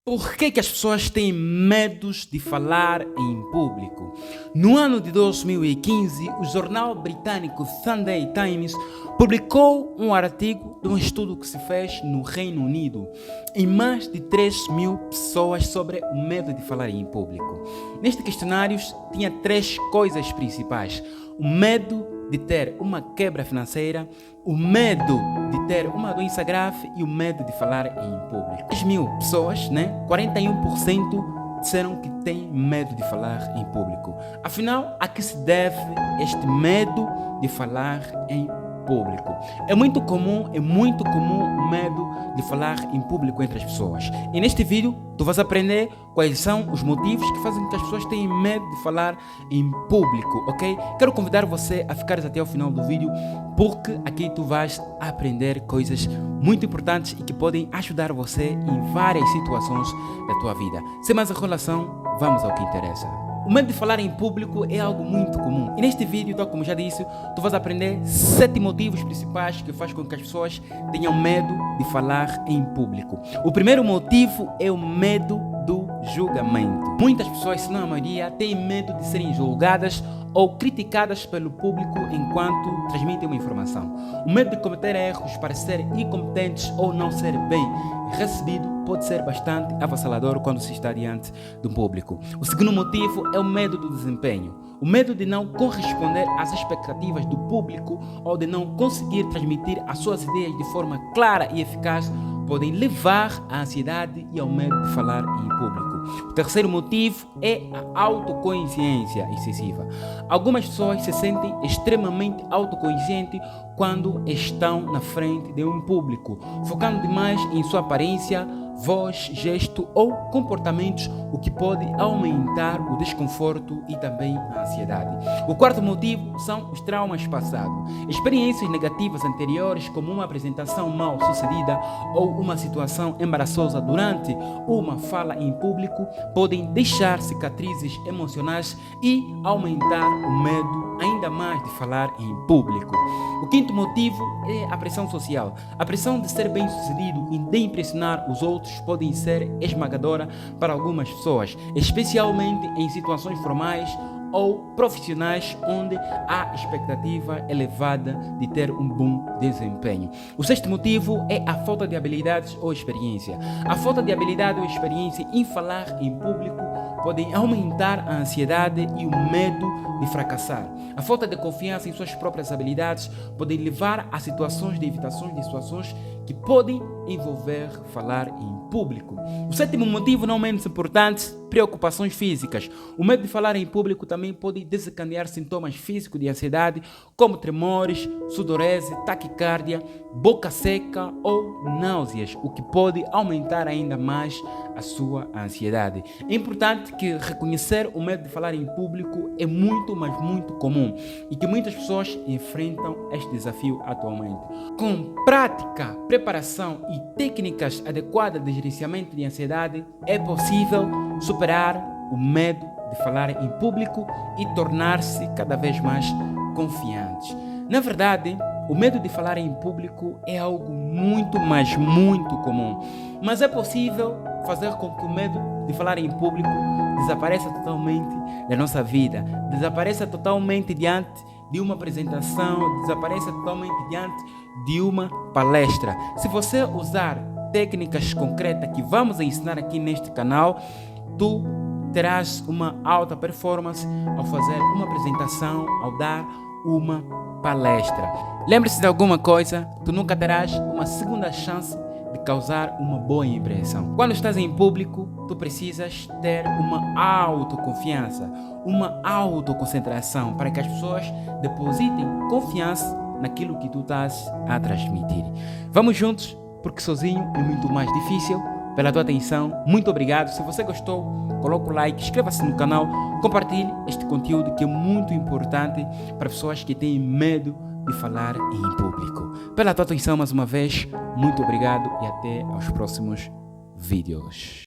Por que as pessoas têm medo de falar em público? No ano de 2015, o jornal britânico Sunday Times publicou um artigo de um estudo que se fez no Reino Unido em mais de 3.000 pessoas sobre o medo de falar em público. Neste questionário tinha 3 coisas principais: o medo de ter uma quebra financeira, o medo de ter uma doença grave e o medo de falar em público. 3.000 pessoas, 41% disseram que têm medo de falar em público. Afinal, a que se deve este medo de falar em público? É muito comum o medo de falar em público entre as pessoas. E neste vídeo, tu vais aprender quais são os motivos que fazem com que as pessoas tenham medo de falar em público, ok? Quero convidar você a ficares até o final do vídeo, porque aqui tu vais aprender coisas muito importantes e que podem ajudar você em várias situações da tua vida. Sem mais enrolação, vamos ao que interessa. O medo de falar em público é algo muito comum. E neste vídeo, tal como já disse, tu vais aprender 7 motivos principais que fazem com que as pessoas tenham medo de falar em público. O primeiro motivo é o medo do julgamento. Muitas pessoas, se não a maioria, têm medo de serem julgadas ou criticadas pelo público enquanto transmitem uma informação. O medo de cometer erros, parecer incompetentes ou não ser bem recebido pode ser bastante avassalador quando se está diante de um público. O segundo motivo é o medo do desempenho. O medo de não corresponder às expectativas do público ou de não conseguir transmitir as suas ideias de forma clara e eficaz podem levar à ansiedade e ao medo de falar em público. O terceiro motivo é a autoconsciência excessiva. Algumas pessoas se sentem extremamente autoconscientes quando estão na frente de um público, focando demais em sua aparência, voz, gesto ou comportamentos, o que pode aumentar o desconforto e também a ansiedade. O quarto motivo são os traumas passados. Experiências negativas anteriores, como uma apresentação mal sucedida ou uma situação embaraçosa durante uma fala em público, podem deixar cicatrizes emocionais e aumentar o medo ainda mais de falar em público. O quinto motivo é a pressão social. A pressão de ser bem-sucedido e de impressionar os outros pode ser esmagadora para algumas pessoas, especialmente em situações formais ou profissionais onde há expectativa elevada de ter um bom desempenho. O sexto motivo é a falta de habilidades ou experiência. A falta de habilidade ou experiência em falar em público podem aumentar a ansiedade e o medo de fracassar. A falta de confiança em suas próprias habilidades pode levar a situações de evitação de situações que podem envolver falar em público. O sétimo motivo, não menos importante, preocupações físicas. O medo de falar em público também pode desencadear sintomas físicos de ansiedade, como tremores, sudorese, taquicardia, boca seca ou náuseas, o que pode aumentar ainda mais a sua ansiedade. É importante que reconhecer o medo de falar em público é muito, mas muito comum e que muitas pessoas enfrentam este desafio atualmente. Com prática, preparação e técnicas adequadas de gerenciamento de ansiedade, é possível superar o medo de falar em público e tornar-se cada vez mais confiantes. Na verdade, o medo de falar em público é algo muito, mas muito comum. Mas é possível fazer com que o medo de falar em público desapareça totalmente da nossa vida, desapareça totalmente diante de uma apresentação, desapareça totalmente diante de uma palestra. Se você usar técnicas concretas que vamos ensinar aqui neste canal, tu terás uma alta performance ao fazer uma apresentação, ao dar uma palestra. Lembre-se de alguma coisa, tu nunca terás uma segunda chance de causar uma boa impressão. Quando estás em público, tu precisas ter uma autoconfiança, uma autoconcentração para que as pessoas depositem confiança naquilo que tu estás a transmitir. Vamos juntos, porque sozinho é muito mais difícil. Pela tua atenção, muito obrigado. Se você gostou, coloque o like, inscreva-se no canal, compartilhe este conteúdo que é muito importante para pessoas que têm medo de falar em público. Pela tua atenção mais uma vez, muito obrigado e até aos próximos vídeos.